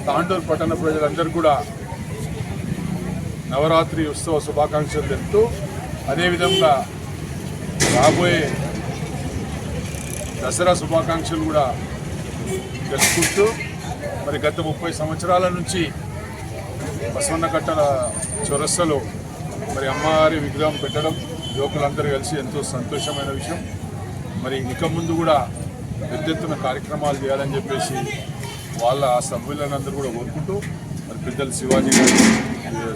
తాండూరు పట్టణ ప్రజలందరూ కూడా నవరాత్రి ఉత్సవ శుభాకాంక్షలు తెలుపుతూ అదేవిధంగా రాబోయే దసరా శుభాకాంక్షలు కూడా తెలుసుకుంటూ మరి గత 30 సంవత్సరాల నుంచి బసవన్నకట్టల చౌరస్తాలో మరి అమ్మవారి విగ్రహం పెట్టడం యువకులందరూ కలిసి ఎంతో సంతోషమైన విషయం. మరి ఇక ముందు కూడా పెద్ద ఎత్తున కార్యక్రమాలు చేయాలని చెప్పేసి వాళ్ళ ఆ సభ్యులందరూ కూడా కోరుకుంటూ మరి పెద్దలు శివాజీ గారికి,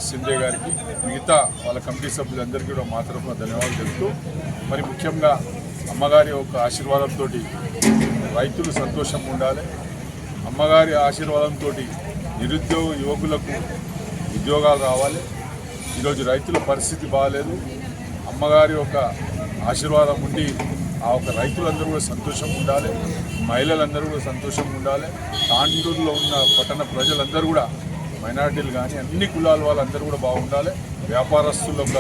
సింధే గారికి, మిగతా వాళ్ళ కమిటీ సభ్యులందరికీ కూడా మా తరఫున ధన్యవాదాలు తెలుపుతూ మరి ముఖ్యంగా అమ్మగారి యొక్క ఆశీర్వాదంతో రైతులు సంతోషంగా ఉండాలి. అమ్మగారి ఆశీర్వాదంతో నిరుద్యోగ యువకులకు ఉద్యోగాలు రావాలి. ఈరోజు రైతుల పరిస్థితి బాగాలేదు. అమ్మగారి యొక్క ఆశీర్వాదం ఉండి ఆ ఒక రైతులందరూ కూడా సంతోషంగా ఉండాలి, మహిళలందరూ కూడా సంతోషంగా ఉండాలి. తాండూరులో ఉన్న పట్టణ ప్రజలందరూ కూడా మైనారిటీలు కానీ అన్ని కులాల వాళ్ళందరూ కూడా బాగుండాలి. వ్యాపారస్తుల యొక్క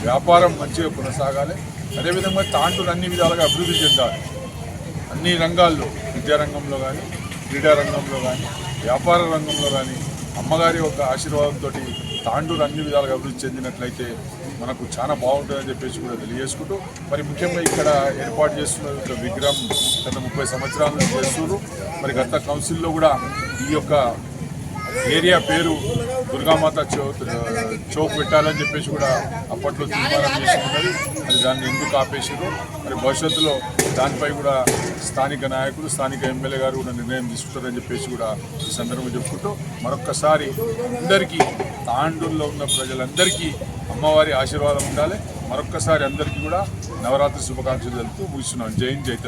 వ్యాపారం మంచిగా కొనసాగాలి. అదేవిధంగా తాండూరు అన్ని విధాలుగా అభివృద్ధి చెందాలి. అన్ని రంగాల్లో, విద్యారంగంలో కానీ, క్రీడా రంగంలో కానీ, వ్యాపార రంగంలో కానీ అమ్మగారి యొక్క ఆశీర్వాదంతో తాండూరు అన్ని విధాలుగా అభివృద్ధి చెందినట్లయితే మనకు చాలా బాగుంటుందని చెప్పేసి కూడా తెలియజేసుకుంటూ మరి ముఖ్యంగా ఇక్కడ ఏర్పాటు చేస్తున్న విగ్రహం గత 30 సంవత్సరాల నుంచి చేస్తున్నారు. మరి గత కౌన్సిల్లో కూడా ఈ యొక్క ఏరియా పేరు దుర్గామాత చౌక్ పెట్టాలని చెప్పేసి కూడా అప్పట్లో తీర్మానం చేసుకున్నది. మరి దాన్ని ఎందుకు ఆపేసారు, మరి భవిష్యత్తులో దానిపై కూడా స్థానిక నాయకులు, స్థానిక ఎమ్మెల్యే గారు కూడా నిర్ణయం తీసుకుంటారని చెప్పేసి కూడా ఈ సందర్భంగా చెప్పుకుంటూ మరొక్కసారి అందరికీ, తాండూరులో ఉన్న ప్రజలందరికీ అమ్మవారి ఆశీర్వాదం ఉండాలి. మరొక్కసారి అందరికీ కూడా నవరాత్రి శుభాకాంక్షలు తెలుపుతూ ముగిస్తున్నాను. జై హింద్, జై తెలంగాణ.